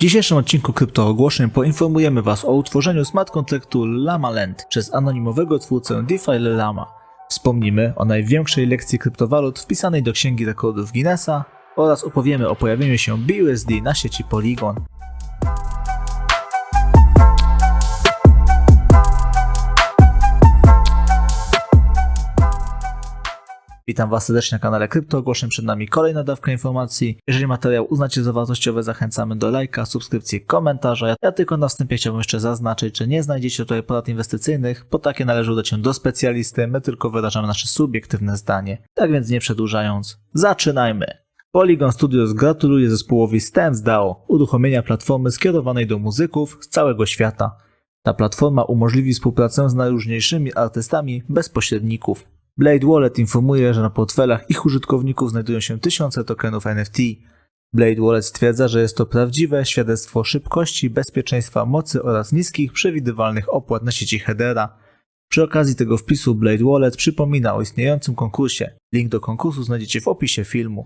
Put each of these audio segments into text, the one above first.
W dzisiejszym odcinku kryptoogłoszeń poinformujemy Was o utworzeniu smart kontraktu Llama Land przez anonimowego twórcę DeFi Llama. Wspomnimy o największej lekcji kryptowalut wpisanej do Księgi Rekordów Guinnessa oraz opowiemy o pojawieniu się BUSD na sieci Polygon. Witam Was serdecznie na kanale Kryptoogłoszeń, przed nami kolejna dawka informacji. Jeżeli materiał uznacie za wartościowy, zachęcamy do lajka, subskrypcji, komentarza. Ja tylko na wstępie chciałbym jeszcze zaznaczyć, że nie znajdziecie tutaj porad inwestycyjnych, bo takie należy udać się do specjalisty, my tylko wyrażamy nasze subiektywne zdanie. Tak więc nie przedłużając, zaczynajmy! Polygon Studios gratuluje zespołowi Stems DAO uruchomienia platformy skierowanej do muzyków z całego świata. Ta platforma umożliwi współpracę z najróżniejszymi artystami bez pośredników. Blade Wallet informuje, że na portfelach ich użytkowników znajdują się tysiące tokenów NFT. Blade Wallet stwierdza, że jest to prawdziwe świadectwo szybkości, bezpieczeństwa, mocy oraz niskich, przewidywalnych opłat na sieci Hedera. Przy okazji tego wpisu Blade Wallet przypomina o istniejącym konkursie. Link do konkursu znajdziecie w opisie filmu.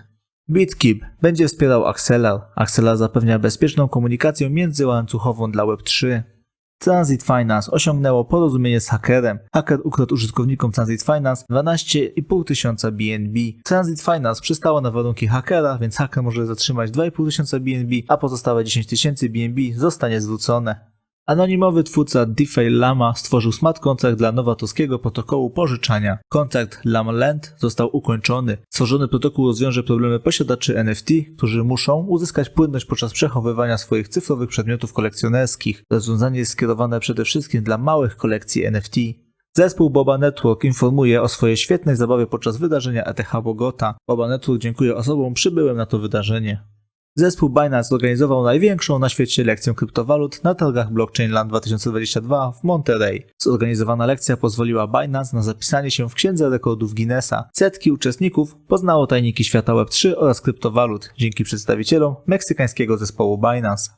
BitKeep będzie wspierał Axelar. Axelar zapewnia bezpieczną komunikację międzyłańcuchową dla Web3. Transit Finance osiągnęło porozumienie z hakerem. Haker ukradł użytkownikom Transit Finance 12,5 tysiąca BNB. Transit Finance przystało na warunki hakera, więc haker może zatrzymać 2,5 tysiąca BNB, a pozostałe 10 tysięcy BNB zostanie zwrócone. Anonimowy twórca DeFi Llama stworzył smart kontrakt dla nowatorskiego protokołu pożyczania. Kontrakt Llama Land został ukończony. Stworzony protokół rozwiąże problemy posiadaczy NFT, którzy muszą uzyskać płynność podczas przechowywania swoich cyfrowych przedmiotów kolekcjonerskich. Rozwiązanie jest skierowane przede wszystkim dla małych kolekcji NFT. Zespół Boba Network informuje o swojej świetnej zabawie podczas wydarzenia ETH Bogota. Boba Network dziękuję osobom przybyłym na to wydarzenie. Zespół Binance zorganizował największą na świecie lekcję kryptowalut na targach Blockchain Land 2022 w Monterey. Zorganizowana lekcja pozwoliła Binance na zapisanie się w Księdze Rekordów Guinnessa. Setki uczestników poznało tajniki świata Web3 oraz kryptowalut dzięki przedstawicielom meksykańskiego zespołu Binance.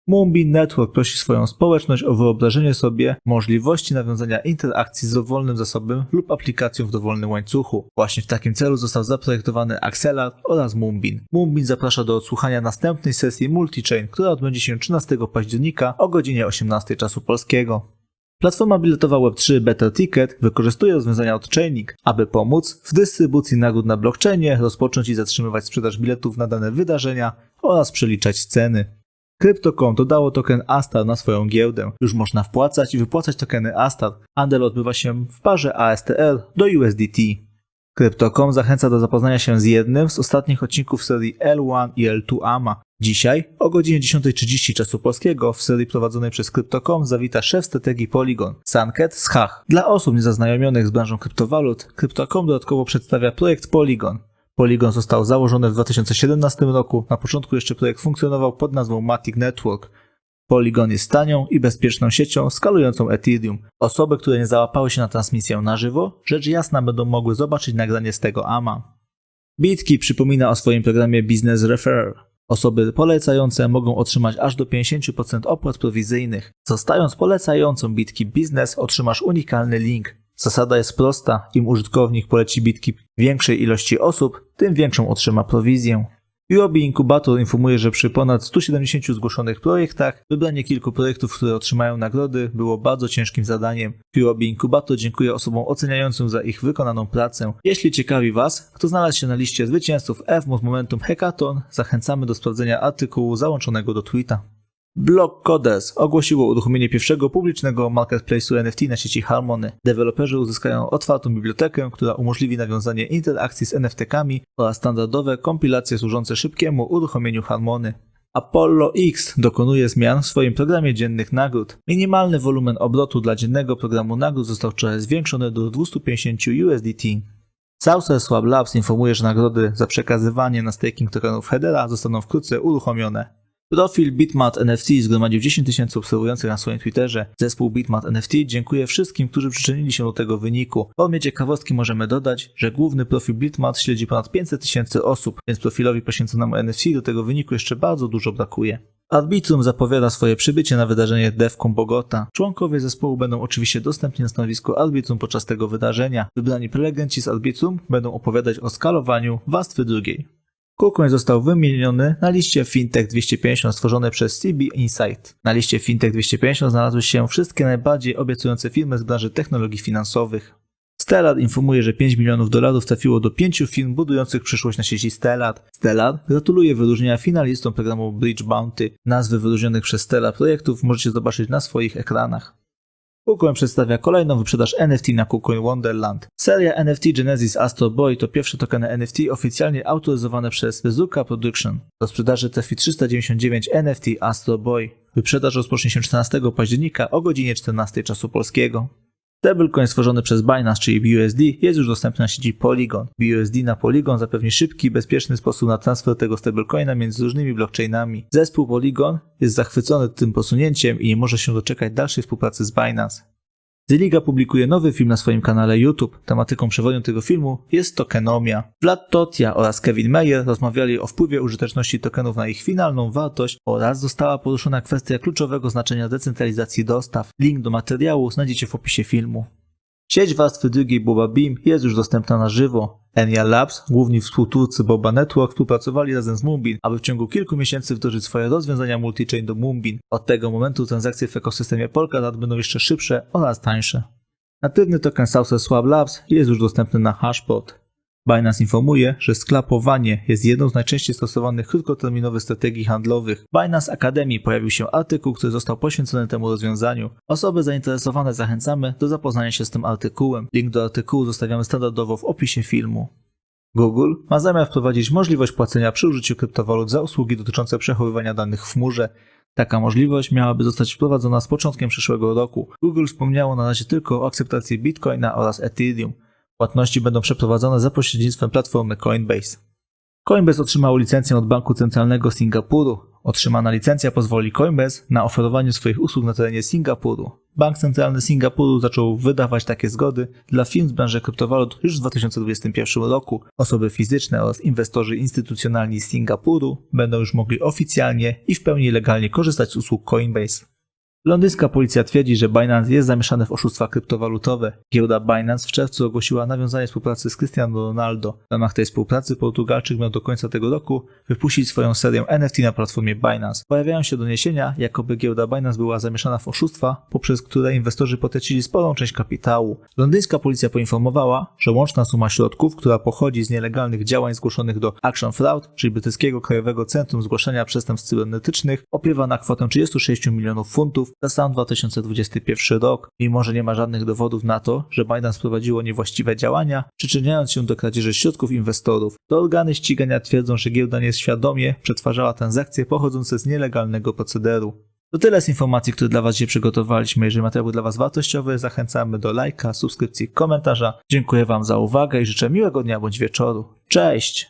Moonbeam Network prosi swoją społeczność o wyobrażenie sobie możliwości nawiązania interakcji z dowolnym zasobem lub aplikacją w dowolnym łańcuchu. Właśnie w takim celu został zaprojektowany Axelar oraz Moonbeam. Moonbeam zaprasza do odsłuchania następnej sesji Multichain, która odbędzie się 13 października o godzinie 18 czasu polskiego. Platforma biletowa Web3 Better Ticket wykorzystuje rozwiązania od Chainlink, aby pomóc w dystrybucji nagród na blockchainie, rozpocząć i zatrzymywać sprzedaż biletów na dane wydarzenia oraz przeliczać ceny. Crypto.com dodało token Astar na swoją giełdę. Już można wpłacać i wypłacać tokeny Astar. Handel odbywa się w parze ASTR do USDT. Crypto.com zachęca do zapoznania się z jednym z ostatnich odcinków serii L1 i L2 AMA. Dzisiaj o godzinie 10:30 czasu polskiego w serii prowadzonej przez Crypto.com zawita szef strategii Polygon, Sanket Schach. Dla osób niezaznajomionych z branżą kryptowalut, Crypto.com dodatkowo przedstawia projekt Polygon. Polygon został założony w 2017 roku, na początku jeszcze projekt funkcjonował pod nazwą Matic Network. Polygon jest tanią i bezpieczną siecią skalującą Ethereum. Osoby, które nie załapały się na transmisję na żywo, rzecz jasna będą mogły zobaczyć nagranie z tego AMA. BitKeep przypomina o swoim programie Business Referral. Osoby polecające mogą otrzymać aż do 50% opłat prowizyjnych. Zostając polecającą BitKeep Business otrzymasz unikalny link. Zasada jest prosta, im użytkownik poleci BitKeep większej ilości osób, tym większą otrzyma prowizję. UOB Inkubator informuje, że przy ponad 170 zgłoszonych projektach, wybranie kilku projektów, które otrzymają nagrody, było bardzo ciężkim zadaniem. UOB Inkubator dziękuję osobom oceniającym za ich wykonaną pracę. Jeśli ciekawi Was, kto znalazł się na liście zwycięzców FMOS Momentum Hackathon, zachęcamy do sprawdzenia artykułu załączonego do tweeta. Block Coders ogłosiło uruchomienie pierwszego publicznego marketplace'u NFT na sieci Harmony. Deweloperzy uzyskają otwartą bibliotekę, która umożliwi nawiązanie interakcji z NFT-kami oraz standardowe kompilacje służące szybkiemu uruchomieniu Harmony. Apollo X dokonuje zmian w swoim programie dziennych nagród. Minimalny wolumen obrotu dla dziennego programu nagród został wczoraj zwiększony do 250 USDT. SaucerSwap Labs informuje, że nagrody za przekazywanie na staking tokenów Hedera zostaną wkrótce uruchomione. Profil Bitmart NFT zgromadził 10 tysięcy obserwujących na swoim Twitterze. Zespół Bitmart NFT dziękuję wszystkim, którzy przyczynili się do tego wyniku. W formie ciekawostki możemy dodać, że główny profil Bitmart śledzi ponad 500 tysięcy osób, więc profilowi poświęconemu NFT do tego wyniku jeszcze bardzo dużo brakuje. Arbitrum zapowiada swoje przybycie na wydarzenie DevCon Bogota. Członkowie zespołu będą oczywiście dostępni na stanowisku Arbitrum podczas tego wydarzenia. Wybrani prelegenci z Arbitrum będą opowiadać o skalowaniu warstwy drugiej. KuCoin został wymieniony na liście Fintech 250 stworzonej przez CB Insight. Na liście Fintech 250 znalazły się wszystkie najbardziej obiecujące firmy z branży technologii finansowych. Stellar informuje, że $5 milionów trafiło do 5 firm budujących przyszłość na sieci Stellar. Stellar gratuluje wyróżnienia finalistom programu Bridge Bounty. Nazwy wyróżnionych przez Stellar projektów możecie zobaczyć na swoich ekranach. KuCoin przedstawia kolejną wyprzedaż NFT na KuCoin Wonderland. Seria NFT Genesis Astro Boy to pierwsze tokeny NFT oficjalnie autoryzowane przez Zuka Production. Do sprzedaży trafi 399 NFT Astro Boy. Wyprzedaż rozpocznie się 14 października o godzinie 14 czasu polskiego. Stablecoin stworzony przez Binance, czyli BUSD, jest już dostępny na sieci Polygon. BUSD na Polygon zapewni szybki i bezpieczny sposób na transfer tego stablecoina między różnymi blockchainami. Zespół Polygon jest zachwycony tym posunięciem i nie może się doczekać dalszej współpracy z Binance. Zilliqa publikuje nowy film na swoim kanale YouTube. Tematyką przewodnią tego filmu jest tokenomia. Vlad Totia oraz Kevin Mayer rozmawiali o wpływie użyteczności tokenów na ich finalną wartość oraz została poruszona kwestia kluczowego znaczenia decentralizacji dostaw. Link do materiału znajdziecie w opisie filmu. Sieć warstwy drugiej Boba Beam jest już dostępna na żywo. Enya Labs, główni współtwórcy Boba Network, współpracowali razem z Moonbeam, aby w ciągu kilku miesięcy wdrożyć swoje rozwiązania multi-chain do Moonbeam. Od tego momentu transakcje w ekosystemie Polkadot będą jeszcze szybsze oraz tańsze. Natywny token SaucerSwap Labs jest już dostępny na Hashpot. Binance informuje, że sklapowanie jest jedną z najczęściej stosowanych krótkoterminowych strategii handlowych. W Binance Academy pojawił się artykuł, który został poświęcony temu rozwiązaniu. Osoby zainteresowane zachęcamy do zapoznania się z tym artykułem. Link do artykułu zostawiamy standardowo w opisie filmu. Google ma zamiar wprowadzić możliwość płacenia przy użyciu kryptowalut za usługi dotyczące przechowywania danych w chmurze. Taka możliwość miałaby zostać wprowadzona z początkiem przyszłego roku. Google wspomniało na razie tylko o akceptacji Bitcoina oraz Ethereum. Płatności będą przeprowadzone za pośrednictwem platformy Coinbase. Coinbase otrzymało licencję od Banku Centralnego Singapuru. Otrzymana licencja pozwoli Coinbase na oferowanie swoich usług na terenie Singapuru. Bank Centralny Singapuru zaczął wydawać takie zgody dla firm z branży kryptowalut już w 2021 roku. Osoby fizyczne oraz inwestorzy instytucjonalni z Singapuru będą już mogli oficjalnie i w pełni legalnie korzystać z usług Coinbase. Londyńska policja twierdzi, że Binance jest zamieszany w oszustwa kryptowalutowe. Giełda Binance w czerwcu ogłosiła nawiązanie współpracy z Cristiano Ronaldo. W ramach tej współpracy Portugalczyk miał do końca tego roku wypuścić swoją serię NFT na platformie Binance. Pojawiają się doniesienia, jakoby giełda Binance była zamieszana w oszustwa, poprzez które inwestorzy potracili sporą część kapitału. Londyńska policja poinformowała, że łączna suma środków, która pochodzi z nielegalnych działań zgłoszonych do Action Fraud, czyli brytyjskiego Krajowego Centrum Zgłaszania Przestępstw Cybernetycznych, opiewa na kwotę 36 milionów funtów za sam 2021 rok. Mimo że nie ma żadnych dowodów na to, że Binance prowadziło niewłaściwe działania, przyczyniając się do kradzieży środków inwestorów, to organy ścigania twierdzą, że giełda nieświadomie przetwarzała transakcje pochodzące z nielegalnego procederu. To tyle z informacji, które dla Was dzisiaj przygotowaliśmy. Jeżeli materiał był dla Was wartościowy, zachęcamy do lajka, subskrypcji, komentarza. Dziękuję Wam za uwagę i życzę miłego dnia bądź wieczoru. Cześć!